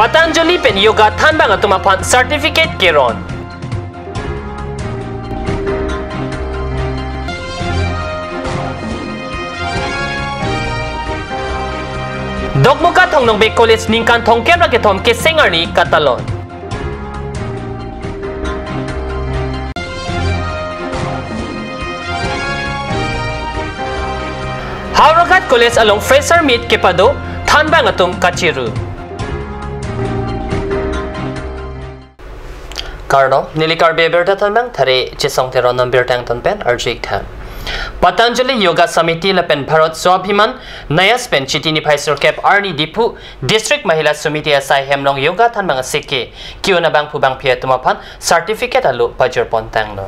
Patanjali pen yoga than bang atuma phan certificate keron Dokmuka thongnong be college ningkan thongkebra ke thom ke sengarni katalon Hauragat college along fresher meet ke pado than bang atum kachiru Karno nili karbi berta than bang thare chisong teron number tang ton pen arjik tham Patanjali Yoga Samiti la pen Bharat Swabhiman Nayas pen Chitini Phaisur Cap Arni Dipu District Mahila Samiti Asai Hemlong Yoga Than Bang Seke Kiona Bang Pubang Pia Tumaphan Certificate Alu Pajur Pontang Lo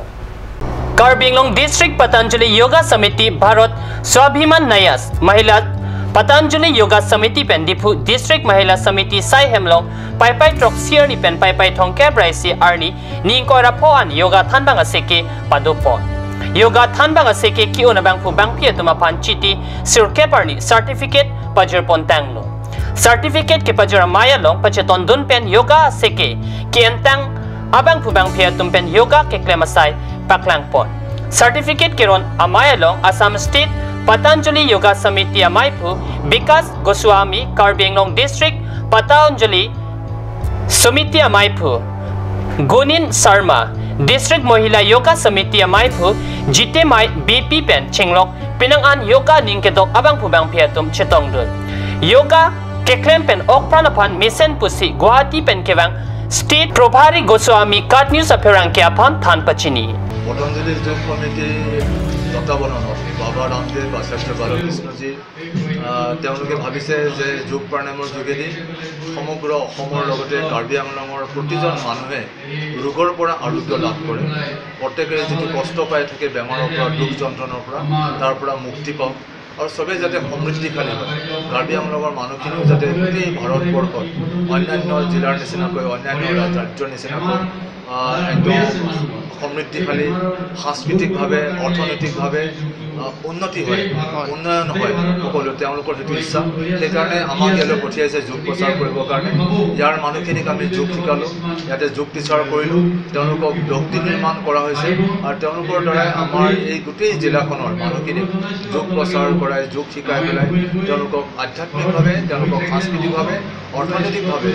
Karbinglong District Patanjali Yoga Samiti Bharat Swabhiman Nayas Mahila Patanjali Yoga Samiti pen Dipu District Mahila Samiti Sai Hemlong Pai Pai Trok Sierni pen Pai Pai Thong Cap Raisi Arni Ningko Rapoan Yoga Than Bang Seke Padupon Yoga than bang aseke ki ona bang pu bang pia tuma pan chiti sir keparni certificate pajur pontang lo certificate ke pajur maya long pacheton dun pen yoga aseke ki entang abang pu bang pia tum pen yoga ke klemasai paklang pon certificate ke ron amaya long Assam State Patanjali Yoga Samiti amai pu Vikas Goswami Karbinglong District Patanjali Samiti amai pu Gunin Sarma District Mohila Yoga Samiti amai pu Jite mai BP pen chinglok pinangan yoga ningkedok abang pubang piatum chetong dun yoga keklem pen okpranapan mission pusi Guwahati pen kevang State Probhari Goswami Kat News appearance ke apan than pachini Patanjali Yoga Committee তত্ত্বাৱধানত বাবা ৰামদেৱ বা শ্ৰেষ্ঠ বালকৃষ্ণজী তেওঁলোকে ভাবিছে যে যোগ প্ৰাণায়ামৰ যোগেদি সমগ্ৰ অসমৰ লগতে কাৰ্বি আংলঙৰ প্ৰতিজন মানুহে ৰোগৰ পৰা আৰোগ্য লাভ কৰে প্ৰত্যেকৰে যিটো কষ্ট পাই থাকে বেমাৰৰ পৰা দুখ যন্ত্ৰণাৰ পৰা তাৰ পৰা মুক্তি পাওক আৰু সবে যাতে সমৃদ্ধিশালী হয় কাৰ্বি আংলঙৰ মানুহখিনিও যাতে গোটেই ভাৰতবৰ্ষত অন্যান্য জিলাৰ নিচিনাকৈ অন্যান্য ৰাজ্যৰ নিচিনাকৈ একদম সমৃদ্ধিশালী সাংস্কৃতিকভাৱে অৰ্থনৈতিকভাৱে উন্নতি হয় উন্নয়ন হয় সকলো তেওঁলোকৰ হেতু ইচ্ছা সেইকাৰণে আমাক ইয়ালৈ পঠিয়াইছে যোগ প্ৰচাৰ কৰিবৰ কাৰণে ইয়াৰ মানুহখিনিক আমি যোগ শিকালোঁ ইয়াতে যোগ টিচাৰ কৰিলোঁ তেওঁলোকক ব্যক্তি নিৰ্মাণ কৰা হৈছে আৰু তেওঁলোকৰ দ্বাৰাই আমাৰ এই গোটেই জিলাখনৰ মানুহখিনিক যোগ প্ৰচাৰ কৰাই যোগ শিকাই পেলাই তেওঁলোকক আধ্যাত্মিকভাৱে তেওঁলোকক সাংস্কৃতিকভাৱে অৰ্থনৈতিকভাৱে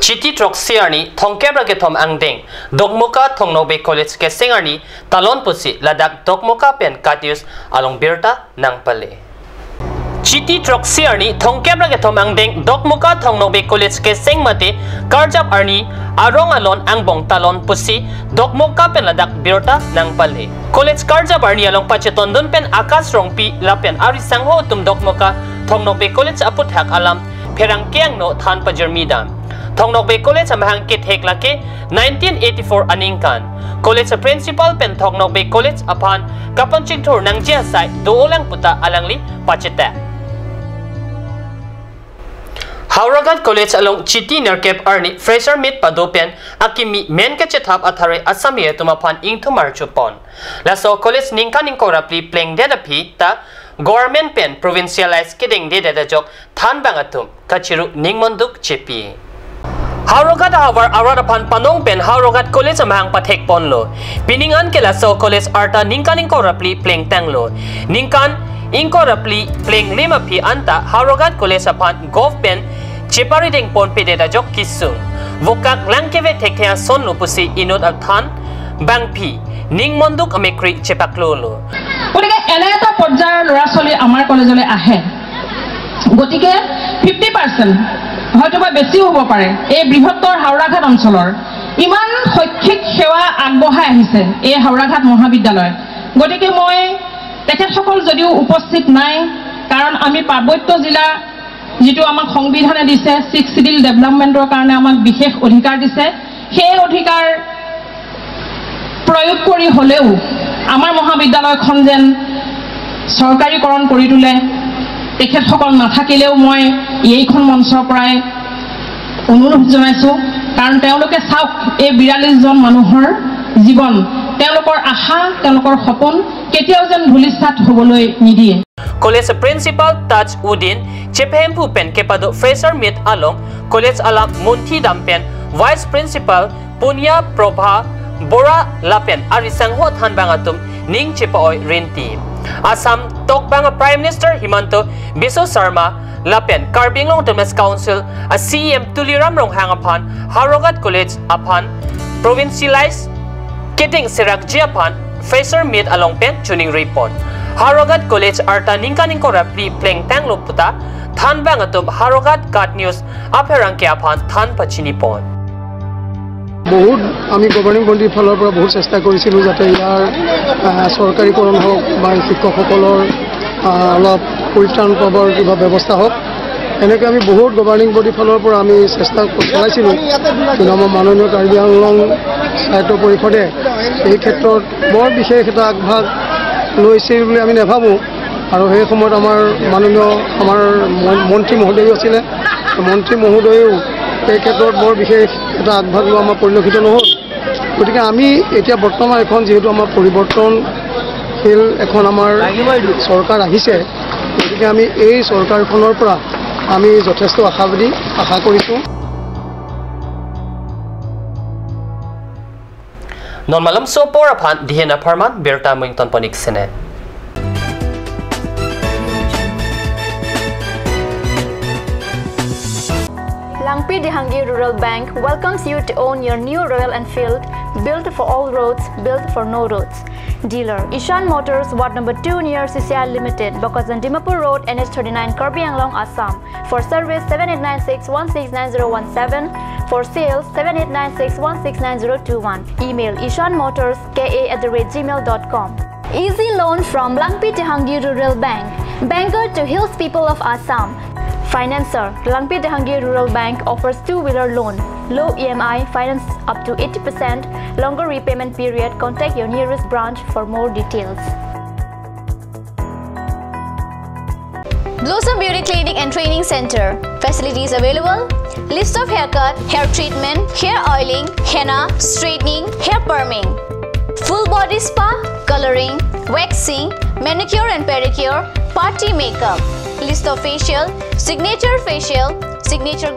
Chiti Troxiarni, Thongkebra ke thom angdeng, Dokmuka Thongnobe College ke Singarni, Talon Pusi, Ladak Dokmuka pen Katius, Along Birta, Nangpale. Chiti Troxiarni, Thongkebra ke thom angdeng, Dokmuka Thongnobe College ke Singmate, Karjap Arni, Arong Alon Angbong Talon Pusi, Dokmuka pen Ladak Birta, Nangpale. College Karjap Arni along Pachetondun pen Akas Rongpi, Lapen Arisangho tum Dokmuka, Thongnobe College Aput Hak Alam, Perang Kiang no Than Pajermidam. Thongnokbe College amhang kit heklake 1984 aningkan College principal pen Thongnokbe College upon kapanching thur nangjia sai doolang puta alangli pacheta Hauragat College along Chiti Nerkep Arni fresher meet padopen akimi men ke chethap athare asami tumapan ingthu marchupon laso college ningkan inkorapli playing dedapi ta government pen provincialized kidding deda jok than bangatum kachiru ningmonduk chepi Hauragat awar awarapan panong pen Hauragat College amhang pathek ponlo piningan ke laso college arta ningkan inkorapli playing tanglo ningkan inkorapli playing lima pi anta Hauragat College apan golf pen chepari ding pon pededa jok kisung vokak langkeve thekthea son lupusi inot athan bangpi ningmonduk amekri chepaklolo গতিকে এনে এটা পৰ্যায়ৰ ল'ৰা ছোৱালী আমাৰ কলেজলৈ আহে গতিকে 50% হয়তোবা বেছি হ'ব পাৰে এই বৃহত্তৰ হাওৰাঘাট অঞ্চলৰ ইমান শৈক্ষিক সেৱা আগবঢ়াই আহিছে এই হাওৰাঘাট মহাবিদ্যালয় গতিকে মই তেখেতসকল যদিও উপস্থিত নাই কাৰণ আমি পাৰ্বত্য জিলা যেটো আমাক সংবিধানে দিছে 6 শিডিউল ডেভেলপমেন্টৰ কাৰণে আমাক বিশেষ অধিকাৰ দিছে সেই অধিকাৰ প্ৰয়োগ কৰি হলেও আমাৰ মহাবিদ্যালয়খন যেন চৰকাৰীকৰণ কৰি তুলে তেখেতসকল নাথাকিলেও মই এইখন মঞ্চৰ পৰাই অনুৰোধ জনাইছো কাৰণ তেওঁলোকে চাওক এই 42 জন মানুহৰ জীৱন তেওঁলোকৰ আশা তেওঁলোকৰ সপোন কেতিয়াও যেন ধূলিসাৎ হ'বলৈ নিদিয়ে College Principal Taj Udin Chepempu Pen Kepado Fraser Meet Along College Alam Munti Dampen Vice Principal Punya Prabha Bora Lapen Arisang Ho Than Bangatum Ning Chepaoy Rinti Assam Tokbanga Prime Minister Himanto Biso Sarma Lapen Karbing Long Domestic Council a CM Tuliram Rong Hangapan Harogat College Apan Provincialized Kiting Sirak Japan Fraser Meet Along Pen Tuning Report Harogat College Arta Ninkaning Korapli Pleng Tanglo Puta Than Bangatum Harogat Kat News Aperangke Apan Than Pachini Pon বহুত আমি governing বডিৰ ফালৰ পৰা বহুত চেষ্টা কৰিছিলোঁ যাতে ইয়াৰ চৰকাৰীকৰণ হওক বা শিক্ষকসকলৰ অলপ পৰিত্ৰাণ পাবৰ কিবা ব্যৱস্থা হওক এনেকৈ আমি বহুত গভৰ্ণিং বডিৰ ফালৰ পৰা আমি চেষ্টা চলাইছিলোঁ কিন্তু আমাৰ মাননীয় কাৰ্বি আংলং সাহিত্য পৰিষদে এই ক্ষেত্ৰত বৰ বিশেষ এটা আগভাগ লৈছিল বুলি আমি নাভাবোঁ আৰু সেই সময়ত আমাৰ মাননীয় আমাৰ মন্ত্ৰী মহোদয় আছিলে মন্ত্ৰী মহোদয়েও এই ক্ষেত্ৰত বৰ বিশেষ এটা আগভাগ লোৱা আমাৰ পৰিলক্ষিত নহ'ল গতিকে আমি এতিয়া বৰ্তমান এখন যিহেতু আমাৰ পৰিৱৰ্তনশীল এখন আমাৰ চৰকাৰ আহিছে গতিকে আমি এই চৰকাৰখনৰ পৰা আমি যথেষ্ট আশাবাদী আশা কৰিছোঁ Normalam Sopor Apan Dihena Parman Berta Mington Ponik Sene Langpi Dehangi Rural Bank welcomes you to own your new Royal Enfield, built for all roads, built for no roads. Dealer Ishan Motors, Ward number 2 near CCI Limited, Bokazan Dimapur Road, NH39, Karbi Anglong, Assam. For service 7896169017. For sales 7896169021. Email ishanmotors.ka@gmail.com. Easy loan from Langpi Dehangi Rural Bank, banker to hills people of Assam. Financer, Langpi Dehangi Rural Bank offers two-wheeler loan, low EMI, finance up to 80%, longer repayment period. Contact your nearest branch for more details. Blossom Beauty Clinic and Training Center. Facilities available. List of haircut, hair treatment, hair oiling, henna, straightening, hair perming. Full body spa, coloring, waxing, manicure and pedicure, party makeup. List of facial, signature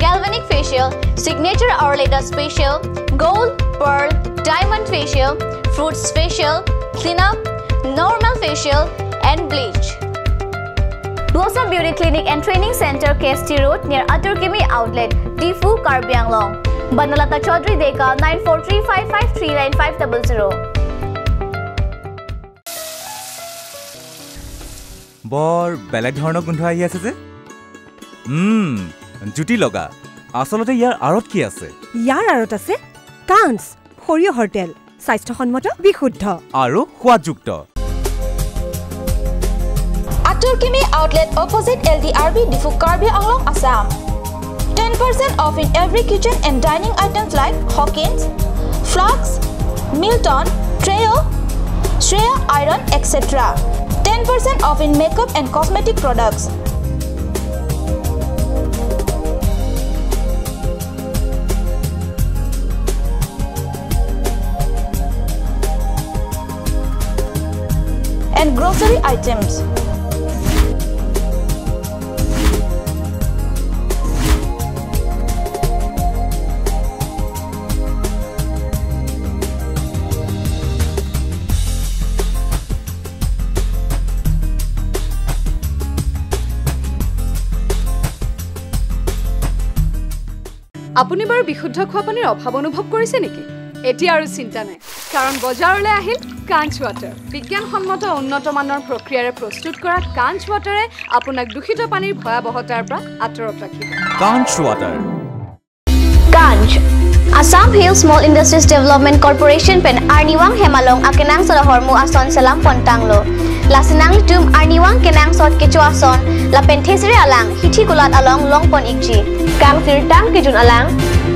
galvanic facial, signature Aurelatus facial, gold, pearl, diamond facial, fruits facial, cleanup, normal facial, and bleach. Blossom Beauty Clinic and Training Center, KST Road near Aturkimi Outlet, Difu, Karbi Anglong. Banalata Chaudhary Deka 9435539500. বৰ বেলেগ ধৰণৰ গোন্ধ আহি আছে যে জুটি লগা আসলতে ইয়াৰ আৰত কি আছে ইয়াৰ আৰত আছে কাঞ্চ সৰিয়হৰ তেল স্বাস্থ্যসন্মত বিশুদ্ধ আৰু সোৱাদযুক্ত Aturkimi Outlet opposite LDRB Difu Karbi Anglong Assam. 10% off in every kitchen and dining items like Hawkins, Flax, Milton, Treo, Shreya Iron, etc. 10% off in makeup and cosmetic products. And grocery items. আপুনি বাৰু বিশুদ্ধ খোৱা পানীৰ অভাৱ অনুভৱ কৰিছে নেকি এতিয়া আৰু চিন্তা নাই কাৰণ বজাৰলৈ আহিল কাঞ্চ ৱাটাৰ বিজ্ঞানসন্মত উন্নত মানৰ প্ৰক্ৰিয়াৰে প্ৰস্তুত কৰা কাঞ্চ ৱাটাৰে আপোনাক দূষিত পানীৰ ভয়াৱহতাৰ পৰা আঁতৰত ৰাখিব কাঞ্চ water Kanj Assam Hills Small Industries Development Corporation pen Arniwang Hemalong akenang salahormu ason selam pontanglo lasinang litum Arniwang kenang sot kecu ason la penthesire alang hithi kulat along longpon ikji kang sirtang kijun alang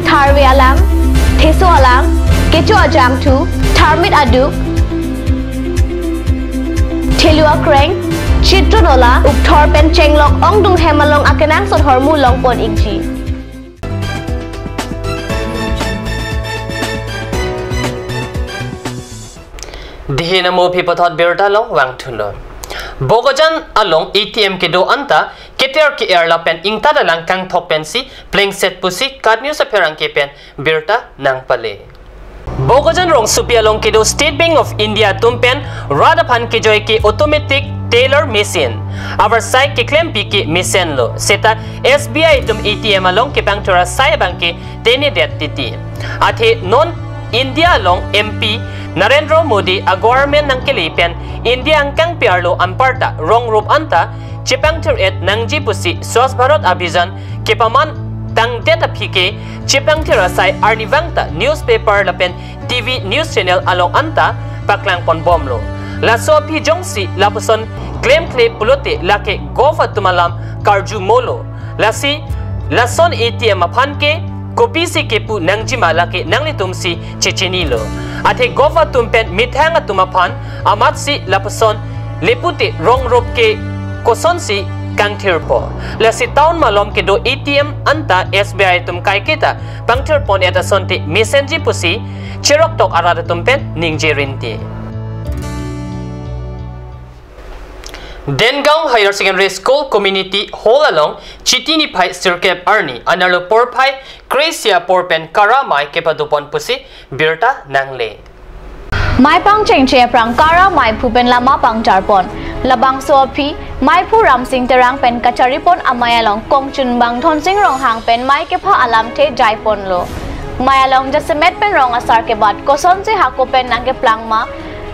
tharwe alang theso alang kecu ajam thu tharmit aduk thelua kreng chitronola ukthor pen chenglok ongdung Hemalong akenang sot hormu longpon ikji Dihina mo pipotot birta long wang tulo. Bogojan along ATM ke do anta keter ke air lapen ingta dalang kang topen si playing set pusi kad news aperang ke pen birta nang pale. Bogojan rong supi along ke do State Bank of India tumpen radapan ke joy ke automatic tailor machine. Our side ke claim pi ke machine lo. Seta SBI tum ATM along ke bank tora sai bank ke tene det titi. Athe non India along MP Narendra Modi a government ng Kilipian India ang kang piarlo amparta wrong rope anta chipang ter et nang jipusi Swachh Bharat Abhijan kepaman tang data pike chipang terasai arnivangta newspaper lapen TV news channel along anta paklang pon bomlo la so pi jongsi lapuson claim pulote lake gofa tumalam karju molo lasi lason ATM aphanke kopi si kepu nangjima lake nanglitum si chechenilo ate gofa tumpen mithanga tumapan amat si lapuson lepute rong rop ke koson si kangthirpo lasi town malom ke do ATM anta SBI tum kai kita pangthir pon eta sonte messenger pusi cherok tok arada tumpen ningjerinti Dengaung Higher Secondary School Community Hall along Chitini Pai Sirkep Arni Analo Porpai Gracia Porpen Karamai Kepadupon Pusi Birta Nangle Mai pang cheng che prang kara mai phupen lama pang charpon labang sopi mai phu ram sing terang pen kacharipon amaya long kongchun bang thon sing rong hang pen mai ke pha alam the jaipon lo maya long jasemet pen rong asar ke bad koson se hakopen nang ke plang ma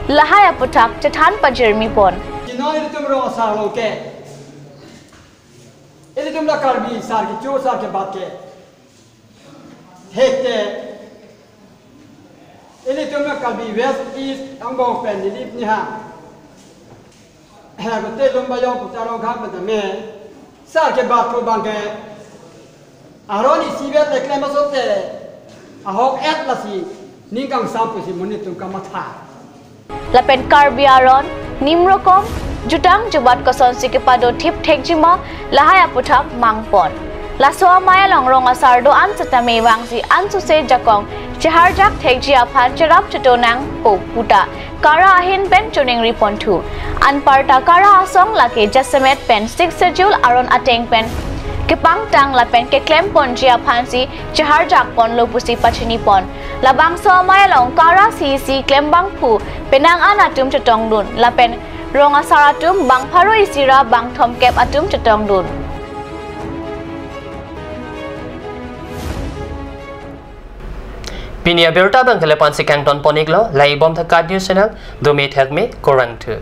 lahaya puthak chethan pajirmi pon Noi itu merong asar lo ke ini tu merong karbi sar ke cho sar ke bad ke hekte ini tu merong karbi west east anggong pen di lip ni ha ko te lom bayong putarong khak ta me sar ke bad ko bang ke aroni sibet le klem so te ahok et la si ningkang sampu si monitum kamatha la pen karbi aron nimrokom jutang jubat koson sikipado thip thekjima lahaya puthak mangpon la so maya long rong asar do an satame wangsi ansu se jakong chehar jak thekji aphan cherap chutonang po puta kara ahin pen tuning ripon thu an parta kara asong lake jasemet pen 6 schedule aron ateng pen kepang tang la pen ke klem pon ji aphan si chehar jak pon lo pusi pachini pon labang so maya long kara si klem bang phu penang anatum chutong dun la pen Ronga saratum bang pharo isira bang thom kep atum chetong dun Pinia berta bang telepan si kangton poniklo lai bom thakat news channel do me thak me korang thu